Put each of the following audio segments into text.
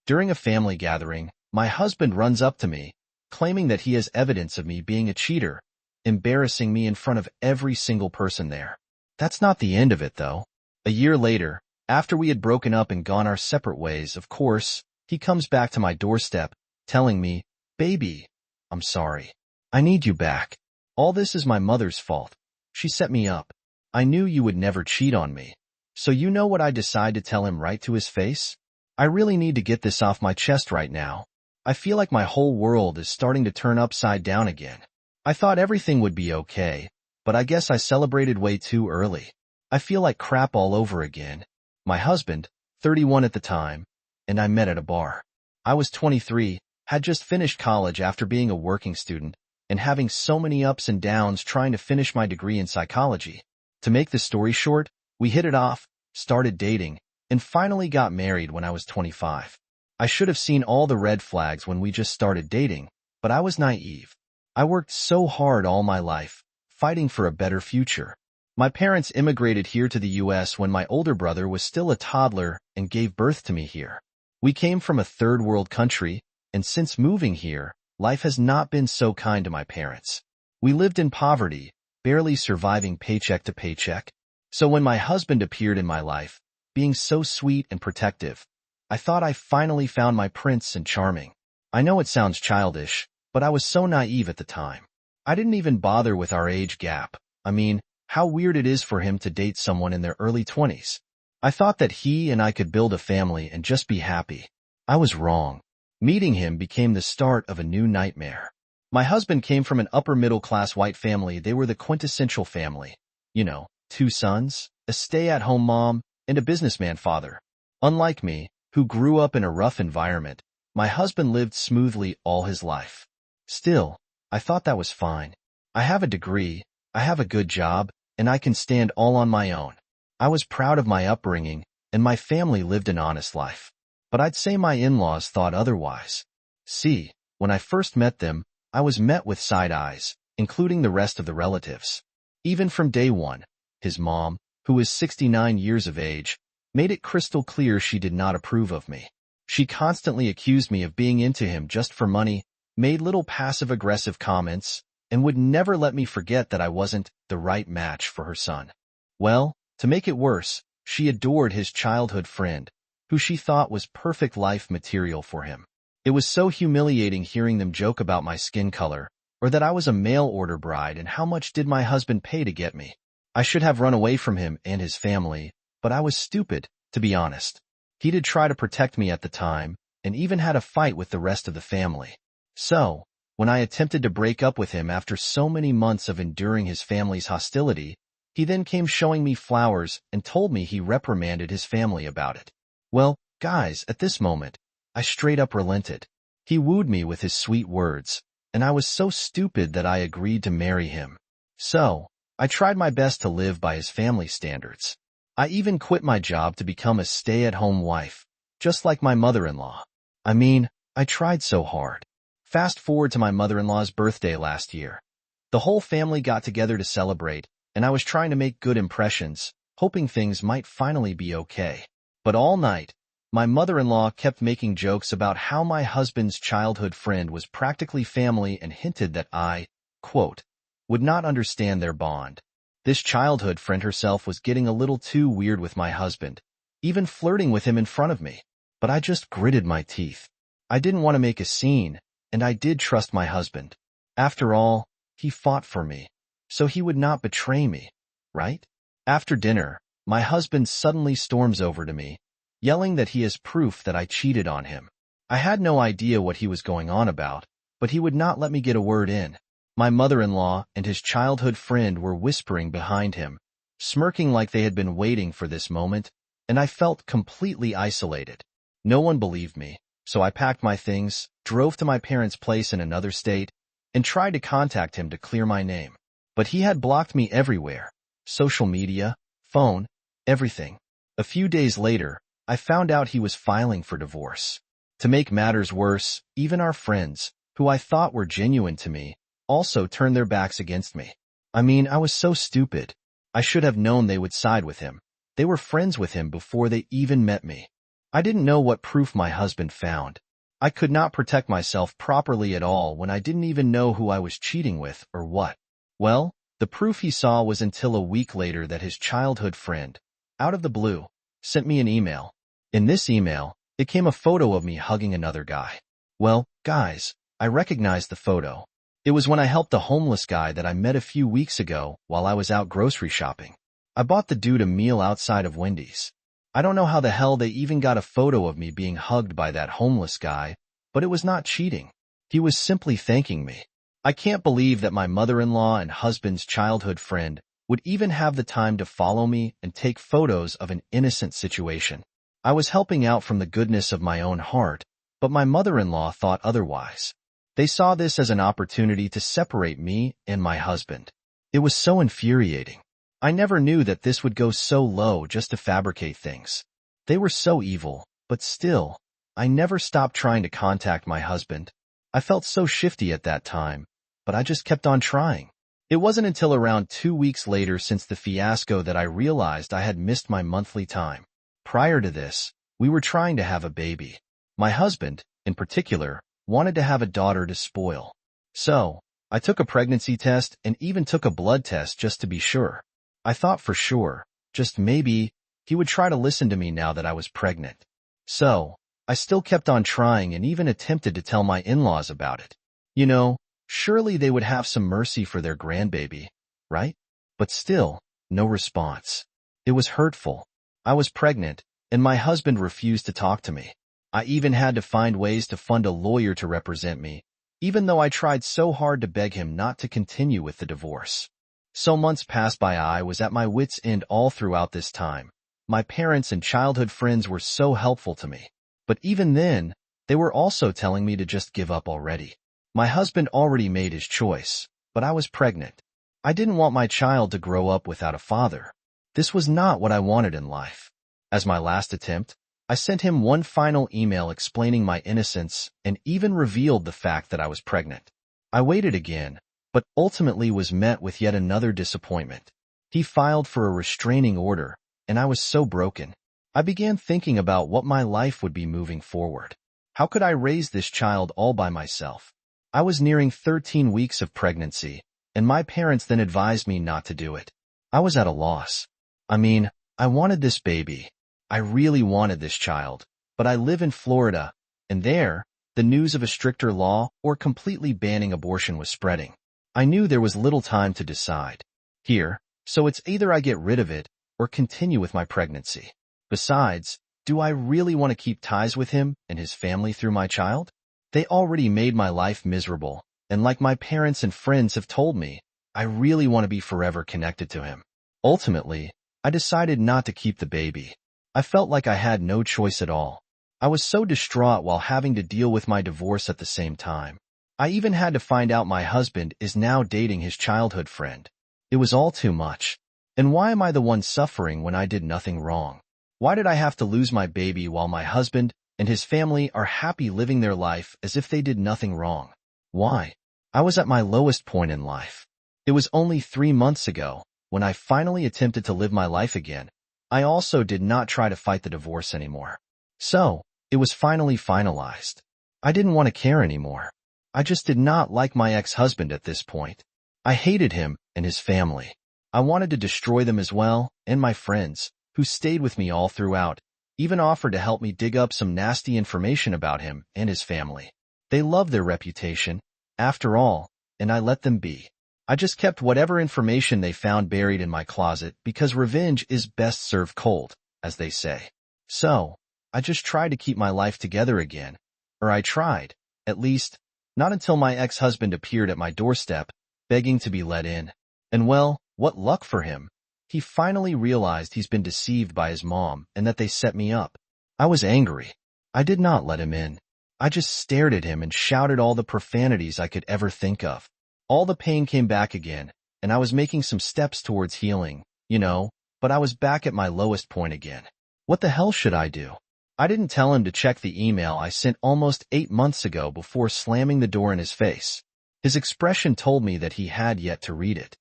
During a family gathering, my husband runs up to me, claiming that he has evidence of me being a cheater, embarrassing me in front of every single person there. That's not the end of it, though. A year later, after we had broken up and gone our separate ways, of course, he comes back to my doorstep, telling me, "Baby, I'm sorry. I need you back. All this is my mother's fault. She set me up. I knew you would never cheat on me. So you know what I decide to tell him right to his face? I really need to get this off my chest right now. I feel like my whole world is starting to turn upside down again. I thought everything would be okay, but I guess I celebrated way too early. I feel like crap all over again." My husband, 31 at the time, and I met at a bar. I was 23, had just finished college after being a working student, and having so many ups and downs trying to finish my degree in psychology. To make the story short, we hit it off, started dating, and finally got married when I was 25. I should have seen all the red flags when we just started dating, but I was naive. I worked so hard all my life, fighting for a better future. My parents immigrated here to the U.S. when my older brother was still a toddler and gave birth to me here. We came from a third world country, and since moving here, life has not been so kind to my parents. We lived in poverty, barely surviving paycheck to paycheck. So when my husband appeared in my life, being so sweet and protective, I thought I finally found my prince and charming. I know it sounds childish, but I was so naive at the time. I didn't even bother with our age gap. I mean, how weird it is for him to date someone in their early 20s. I thought that he and I could build a family and just be happy. I was wrong. Meeting him became the start of a new nightmare. My husband came from an upper-middle-class white family. They were the quintessential family. You know, 2 sons, a stay-at-home mom, and a businessman father. Unlike me, who grew up in a rough environment, my husband lived smoothly all his life. Still, I thought that was fine. I have a degree, I have a good job, and I can stand all on my own. I was proud of my upbringing, and my family lived an honest life. But I'd say my in-laws thought otherwise. See, when I first met them, I was met with side eyes, including the rest of the relatives. Even from day one, his mom, who is 69 years of age, made it crystal clear she did not approve of me. She constantly accused me of being into him just for money, made little passive-aggressive comments, and would never let me forget that I wasn't the right match for her son. Well, to make it worse, she adored his childhood friend, who she thought was perfect life material for him. It was so humiliating hearing them joke about my skin color, or that I was a mail-order bride and how much did my husband pay to get me. I should have run away from him and his family, but I was stupid, to be honest. He did try to protect me at the time, and even had a fight with the rest of the family. So, when I attempted to break up with him after so many months of enduring his family's hostility, he then came showing me flowers and told me he reprimanded his family about it. Well, guys, at this moment, I straight up relented. He wooed me with his sweet words, and I was so stupid that I agreed to marry him. So, I tried my best to live by his family standards. I even quit my job to become a stay-at-home wife, just like my mother-in-law. I mean, I tried so hard. Fast forward to my mother-in-law's birthday last year. The whole family got together to celebrate, and I was trying to make good impressions, hoping things might finally be okay. But all night, my mother-in-law kept making jokes about how my husband's childhood friend was practically family and hinted that I, quote, would not understand their bond. This childhood friend herself was getting a little too weird with my husband, even flirting with him in front of me. But I just gritted my teeth. I didn't want to make a scene, and I did trust my husband. After all, he fought for me, so he would not betray me, right? After dinner, my husband suddenly storms over to me, yelling that he has proof that I cheated on him. I had no idea what he was going on about, but he would not let me get a word in. My mother-in-law and his childhood friend were whispering behind him, smirking like they had been waiting for this moment, and I felt completely isolated. No one believed me, so I packed my things, drove to my parents' place in another state, and tried to contact him to clear my name. But he had blocked me everywhere, social media, phone, everything. A few days later, I found out he was filing for divorce. To make matters worse, even our friends, who I thought were genuine to me, also turned their backs against me. I mean, I was so stupid. I should have known they would side with him. They were friends with him before they even met me. I didn't know what proof my husband found. I could not protect myself properly at all when I didn't even know who I was cheating with or what. Well, the proof he saw was until a week later that his childhood friend, out of the blue, sent me an email. In this email, it came a photo of me hugging another guy. Well, guys, I recognized the photo. It was when I helped a homeless guy that I met a few weeks ago while I was out grocery shopping. I bought the dude a meal outside of Wendy's. I don't know how the hell they even got a photo of me being hugged by that homeless guy, but it was not cheating. He was simply thanking me. I can't believe that my mother-in-law and husband's childhood friend would even have the time to follow me and take photos of an innocent situation. I was helping out from the goodness of my own heart, but my mother-in-law thought otherwise. They saw this as an opportunity to separate me and my husband. It was so infuriating. I never knew that this would go so low just to fabricate things. They were so evil, but still, I never stopped trying to contact my husband. I felt so shifty at that time, but I just kept on trying. It wasn't until around 2 weeks later since the fiasco that I realized I had missed my monthly time. Prior to this, we were trying to have a baby. My husband, in particular, wanted to have a daughter to spoil. So, I took a pregnancy test and even took a blood test just to be sure. I thought for sure, just maybe, he would try to listen to me now that I was pregnant. So, I still kept on trying and even attempted to tell my in-laws about it. You know, surely they would have some mercy for their grandbaby, right? But still, no response. It was hurtful. I was pregnant, and my husband refused to talk to me. I even had to find ways to fund a lawyer to represent me, even though I tried so hard to beg him not to continue with the divorce. So months passed by. I was at my wits' end all throughout this time. My parents and childhood friends were so helpful to me. But even then, they were also telling me to just give up already. My husband already made his choice, but I was pregnant. I didn't want my child to grow up without a father. This was not what I wanted in life. As my last attempt, I sent him one final email explaining my innocence and even revealed the fact that I was pregnant. I waited again, but ultimately was met with yet another disappointment. He filed for a restraining order, and I was so broken. I began thinking about what my life would be moving forward. How could I raise this child all by myself? I was nearing 13 weeks of pregnancy, and my parents then advised me not to do it. I was at a loss. I wanted this baby. I really wanted this child, but I live in Florida, and there, the news of a stricter law or completely banning abortion was spreading. I knew there was little time to decide. Here, so it's either I get rid of it or continue with my pregnancy. Besides, do I really want to keep ties with him and his family through my child? They already made my life miserable, and like my parents and friends have told me, I really want to be forever connected to him. Ultimately, I decided not to keep the baby. I felt like I had no choice at all. I was so distraught while having to deal with my divorce at the same time. I even had to find out my husband is now dating his childhood friend. It was all too much. And why am I the one suffering when I did nothing wrong? Why did I have to lose my baby while my husband and his family are happy living their life as if they did nothing wrong? Why? I was at my lowest point in life. It was only 3 months ago, when I finally attempted to live my life again. I also did not try to fight the divorce anymore. So, it was finally finalized. I didn't want to care anymore. I just did not like my ex-husband at this point. I hated him and his family. I wanted to destroy them as well, and my friends, who stayed with me all throughout, even offered to help me dig up some nasty information about him and his family. They loved their reputation, after all, and I let them be. I just kept whatever information they found buried in my closet because revenge is best served cold, as they say. So, I just tried to keep my life together again. Or I tried, at least, not until my ex-husband appeared at my doorstep, begging to be let in. And well, what luck for him. He finally realized he's been deceived by his mom and that they set me up. I was angry. I did not let him in. I just stared at him and shouted all the profanities I could ever think of. All the pain came back again, and I was making some steps towards healing, but I was back at my lowest point again. What the hell should I do? I didn't tell him to check the email I sent almost 8 months ago before slamming the door in his face. His expression told me that he had yet to read it.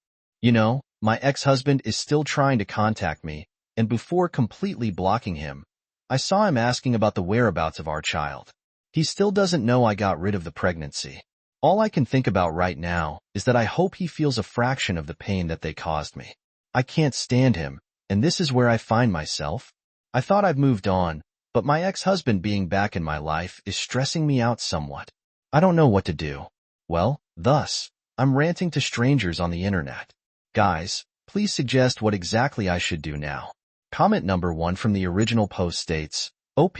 My ex-husband is still trying to contact me, and before completely blocking him, I saw him asking about the whereabouts of our child. He still doesn't know I got rid of the pregnancy. All I can think about right now is that I hope he feels a fraction of the pain that they caused me. I can't stand him, and this is where I find myself. I thought I've moved on, but my ex-husband being back in my life is stressing me out somewhat. I don't know what to do. Well, thus, I'm ranting to strangers on the internet. Guys, please suggest what exactly I should do now. Comment number 1 from the original post states, OP,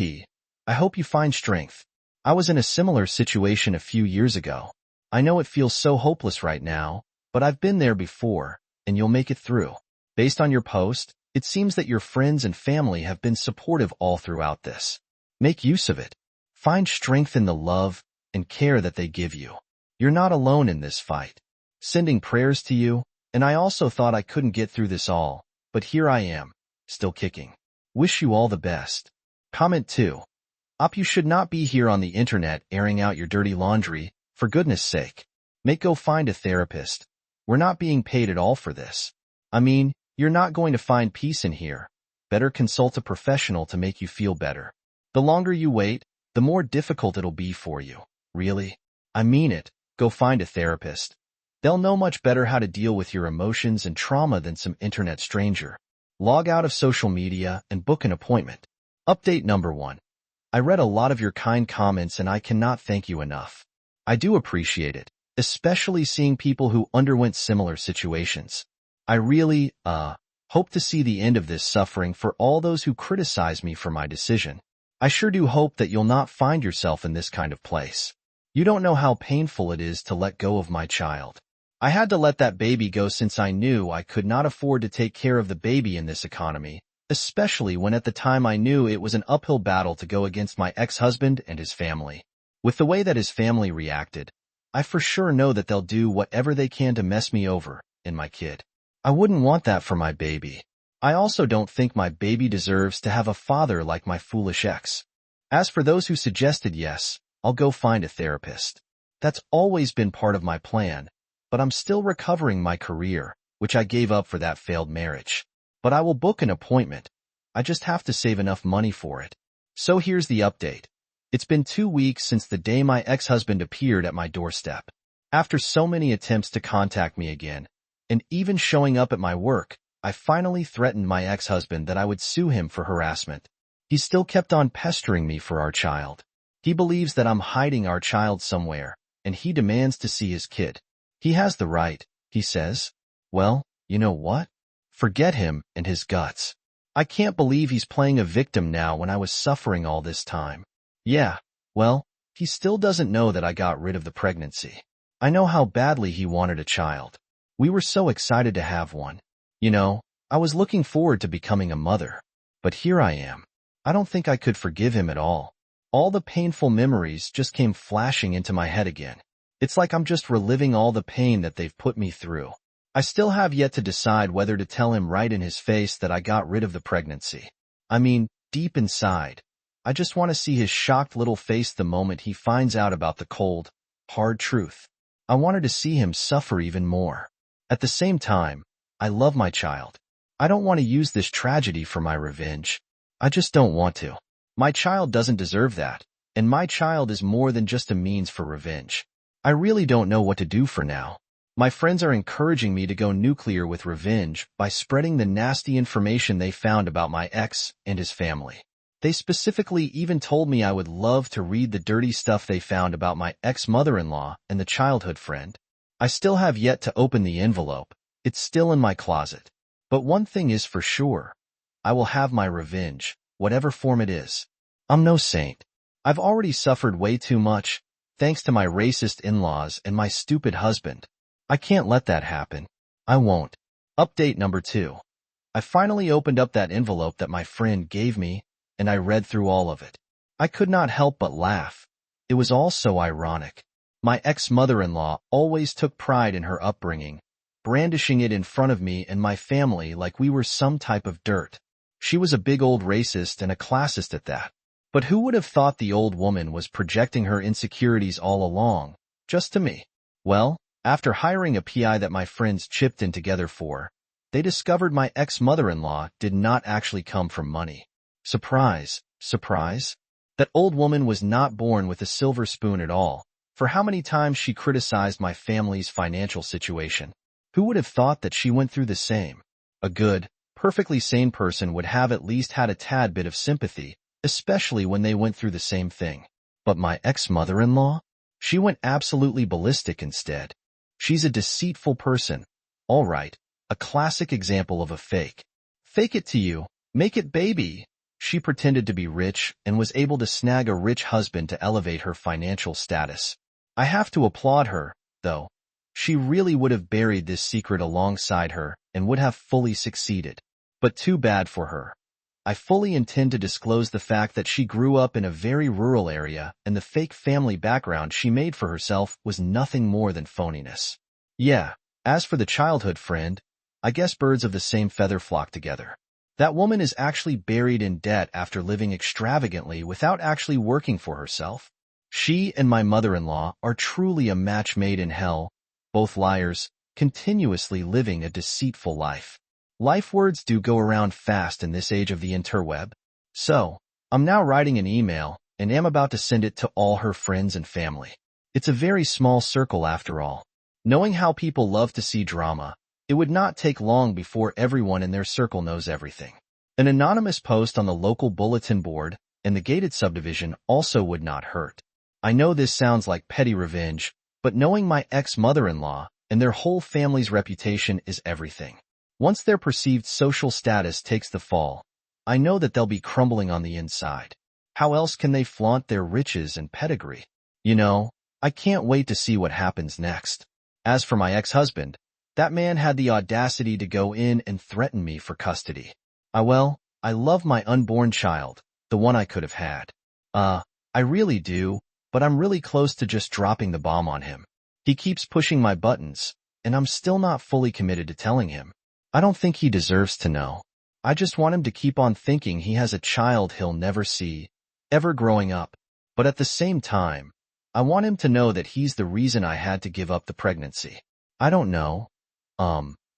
I hope you find strength. I was in a similar situation a few years ago. I know it feels so hopeless right now, but I've been there before, and you'll make it through. Based on your post, it seems that your friends and family have been supportive all throughout this. Make use of it. Find strength in the love and care that they give you. You're not alone in this fight. Sending prayers to you, and I also thought I couldn't get through this all, but here I am, still kicking. Wish you all the best. Comment 2. You should not be here on the internet airing out your dirty laundry, for goodness sake. Go find a therapist. We're not being paid at all for this. I mean, you're not going to find peace in here. Better consult a professional to make you feel better. The longer you wait, the more difficult it'll be for you. Really? I mean it. Go find a therapist. They'll know much better how to deal with your emotions and trauma than some internet stranger. Log out of social media and book an appointment. Update number 1. I read a lot of your kind comments and I cannot thank you enough. I do appreciate it, especially seeing people who underwent similar situations. I really, hope to see the end of this suffering for all those who criticize me for my decision. I sure do hope that you'll not find yourself in this kind of place. You don't know how painful it is to let go of my child. I had to let that baby go since I knew I could not afford to take care of the baby in this economy, especially when at the time I knew it was an uphill battle to go against my ex-husband and his family. With the way that his family reacted, I for sure know that they'll do whatever they can to mess me over and my kid. I wouldn't want that for my baby. I also don't think my baby deserves to have a father like my foolish ex. As for those who suggested yes, I'll go find a therapist. That's always been part of my plan, but I'm still recovering my career, which I gave up for that failed marriage. But I will book an appointment. I just have to save enough money for it. So here's the update. It's been 2 weeks since the day my ex-husband appeared at my doorstep. After so many attempts to contact me again, and even showing up at my work, I finally threatened my ex-husband that I would sue him for harassment. He still kept on pestering me for our child. He believes that I'm hiding our child somewhere, and he demands to see his kid. He has the right, he says. Well, you know what? Forget him and his guts. I can't believe he's playing a victim now when I was suffering all this time. Yeah, well, he still doesn't know that I got rid of the pregnancy. I know how badly he wanted a child. We were so excited to have one. You know, I was looking forward to becoming a mother. But here I am. I don't think I could forgive him at all. All the painful memories just came flashing into my head again. It's like I'm just reliving all the pain that they've put me through. I still have yet to decide whether to tell him right in his face that I got rid of the pregnancy. I mean, deep inside, I just want to see his shocked little face the moment he finds out about the cold, hard truth. I wanted to see him suffer even more. At the same time, I love my child. I don't want to use this tragedy for my revenge. I just don't want to. My child doesn't deserve that, and my child is more than just a means for revenge. I really don't know what to do for now. My friends are encouraging me to go nuclear with revenge by spreading the nasty information they found about my ex and his family. They specifically even told me I would love to read the dirty stuff they found about my ex-mother-in-law and the childhood friend. I still have yet to open the envelope. It's still in my closet. But one thing is for sure. I will have my revenge, whatever form it is. I'm no saint. I've already suffered way too much, thanks to my racist in-laws and my stupid husband. I can't let that happen. I won't. Update number 2. I finally opened up that envelope that my friend gave me, and I read through all of it. I could not help but laugh. It was all so ironic. My ex-mother-in-law always took pride in her upbringing, brandishing it in front of me and my family like we were some type of dirt. She was a big old racist and a classist at that. But who would have thought the old woman was projecting her insecurities all along, just to me? Well, after hiring a PI that my friends chipped in together for, they discovered my ex-mother-in-law did not actually come from money. Surprise, Surprise? That old woman was not born with a silver spoon at all. For how many times she criticized my family's financial situation. Who would have thought that she went through the same? A good, perfectly sane person would have at least had a tad bit of sympathy, especially when they went through the same thing. But my ex-mother-in-law? She went absolutely ballistic instead. She's a deceitful person. All right, a classic example of a fake. Fake it to you, make it baby. She pretended to be rich and was able to snag a rich husband to elevate her financial status. I have to applaud her, though. She really would have buried this secret alongside her and would have fully succeeded. But too bad for her. I fully intend to disclose the fact that she grew up in a very rural area and the fake family background she made for herself was nothing more than phoniness. Yeah, as for the childhood friend, I guess birds of the same feather flock together. That woman is actually buried in debt after living extravagantly without actually working for herself. She and my mother-in-law are truly a match made in hell, both liars, continuously living a deceitful life. Life words do go around fast in this age of the interweb. So, I'm now writing an email and am about to send it to all her friends and family. It's a very small circle after all. Knowing how people love to see drama, it would not take long before everyone in their circle knows everything. An anonymous post on the local bulletin board and the gated subdivision also would not hurt. I know this sounds like petty revenge, but knowing my ex-mother-in-law and their whole family's reputation is everything. Once their perceived social status takes the fall, I know that they'll be crumbling on the inside. How else can they flaunt their riches and pedigree? You know, I can't wait to see what happens next. As for my ex-husband, that man had the audacity to go in and threaten me for custody. I love my unborn child, the one I could have had. I really do, but I'm really close to just dropping the bomb on him. He keeps pushing my buttons, and I'm still not fully committed to telling him. I don't think he deserves to know. I just want him to keep on thinking he has a child he'll never see, ever growing up. But at the same time, I want him to know that he's the reason I had to give up the pregnancy. I don't know.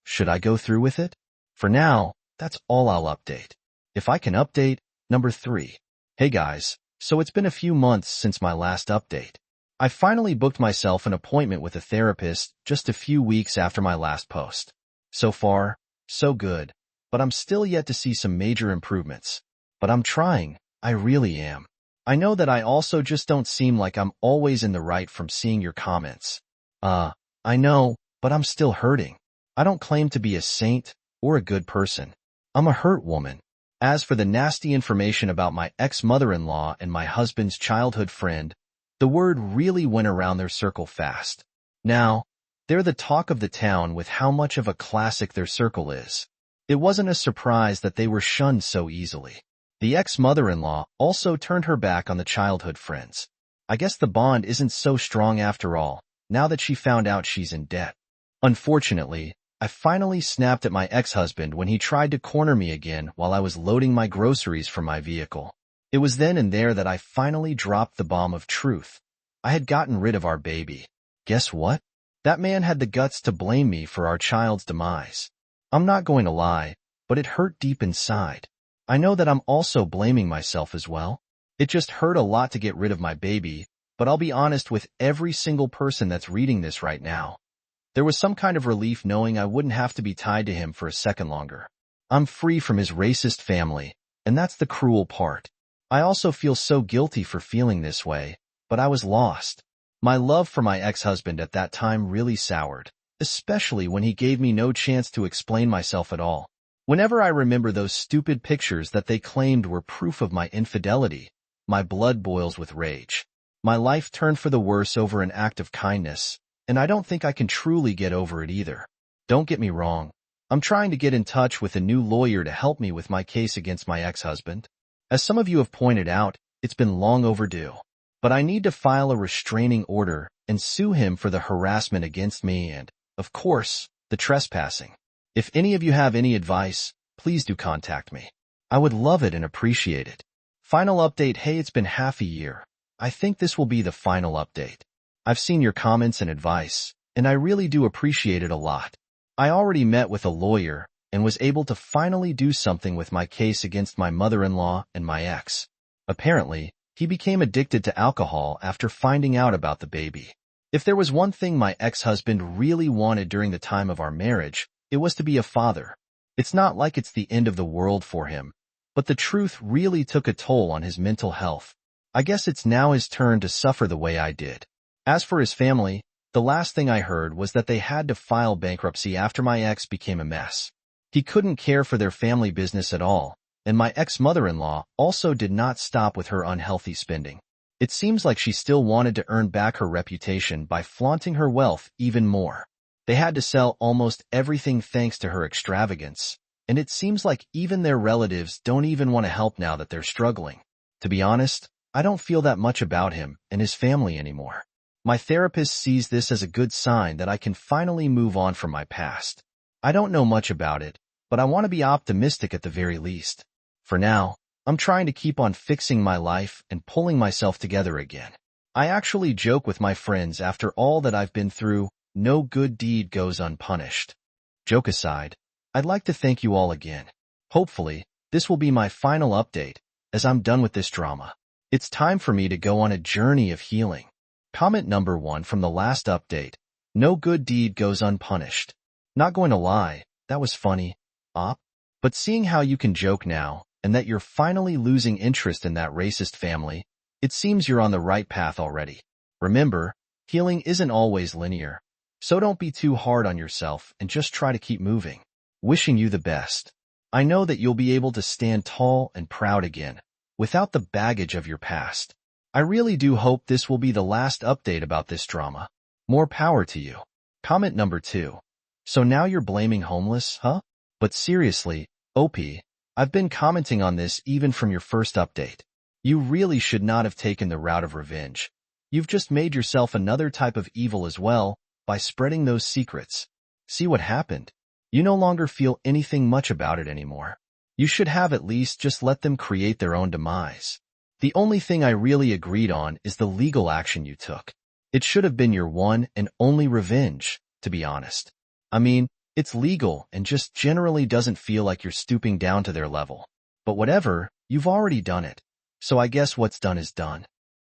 Should I go through with it? For now, that's all I'll update. If I can update, number 3. Hey guys, so it's been a few months since my last update. I finally booked myself an appointment with a therapist just a few weeks after my last post. So far, so good, but I'm still yet to see some major improvements. But I'm trying, I really am. I know that I also just don't seem like I'm always in the right from seeing your comments. I know, but I'm still hurting. I don't claim to be a saint or a good person. I'm a hurt woman. As for the nasty information about my ex-mother-in-law and my husband's childhood friend, the word really went around their circle fast. Now, they're the talk of the town with how much of a classic their circle is. It wasn't a surprise that they were shunned so easily. The ex-mother-in-law also turned her back on the childhood friends. I guess the bond isn't so strong after all, now that she found out she's in debt. Unfortunately, I finally snapped at my ex-husband when he tried to corner me again while I was loading my groceries from my vehicle. It was then and there that I finally dropped the bomb of truth. I had gotten rid of our baby. Guess what? That man had the guts to blame me for our child's demise. I'm not going to lie, but it hurt deep inside. I know that I'm also blaming myself as well. It just hurt a lot to get rid of my baby, but I'll be honest with every single person that's reading this right now. There was some kind of relief knowing I wouldn't have to be tied to him for a second longer. I'm free from his racist family, and that's the cruel part. I also feel so guilty for feeling this way, but I was lost. My love for my ex-husband at that time really soured, especially when he gave me no chance to explain myself at all. Whenever I remember those stupid pictures that they claimed were proof of my infidelity, my blood boils with rage. My life turned for the worse over an act of kindness, and I don't think I can truly get over it either. Don't get me wrong. I'm trying to get in touch with a new lawyer to help me with my case against my ex-husband. As some of you have pointed out, it's been long overdue. But I need to file a restraining order and sue him for the harassment against me and, of course, the trespassing. If any of you have any advice, please do contact me. I would love it and appreciate it. Final update. Hey, it's been half a year. I think this will be the final update. I've seen your comments and advice, and I really do appreciate it a lot. I already met with a lawyer and was able to finally do something with my case against my mother-in-law and my ex. Apparently, he became addicted to alcohol after finding out about the baby. If there was one thing my ex-husband really wanted during the time of our marriage, it was to be a father. It's not like it's the end of the world for him, but the truth really took a toll on his mental health. I guess it's now his turn to suffer the way I did. As for his family, the last thing I heard was that they had to file bankruptcy after my ex became a mess. He couldn't care for their family business at all, and my ex-mother-in-law also did not stop with her unhealthy spending. It seems like she still wanted to earn back her reputation by flaunting her wealth even more. They had to sell almost everything thanks to her extravagance, and it seems like even their relatives don't even want to help now that they're struggling. To be honest, I don't feel that much about him and his family anymore. My therapist sees this as a good sign that I can finally move on from my past. I don't know much about it, but I want to be optimistic at the very least. For now, I'm trying to keep on fixing my life and pulling myself together again. I actually joke with my friends after all that I've been through, no good deed goes unpunished. Joke aside, I'd like to thank you all again. Hopefully, this will be my final update, as I'm done with this drama. It's time for me to go on a journey of healing. Comment number 1 from the last update. No good deed goes unpunished. Not going to lie, that was funny, but seeing how you can joke now, and that you're finally losing interest in that racist family, it seems you're on the right path already. Remember, healing isn't always linear, so don't be too hard on yourself and just try to keep moving. Wishing you the best. I know that you'll be able to stand tall and proud again, without the baggage of your past. I really do hope this will be the last update about this drama. More power to you. Comment number 2. So now you're blaming homeless, huh? But seriously, OP, I've been commenting on this even from your first update. You really should not have taken the route of revenge. You've just made yourself another type of evil as well by spreading those secrets. See what happened? You no longer feel anything much about it anymore. You should have at least just let them create their own demise. The only thing I really agreed on is the legal action you took. It should have been your one and only revenge, to be honest. I mean, it's legal and just generally doesn't feel like you're stooping down to their level. But whatever, you've already done it. So I guess what's done is done.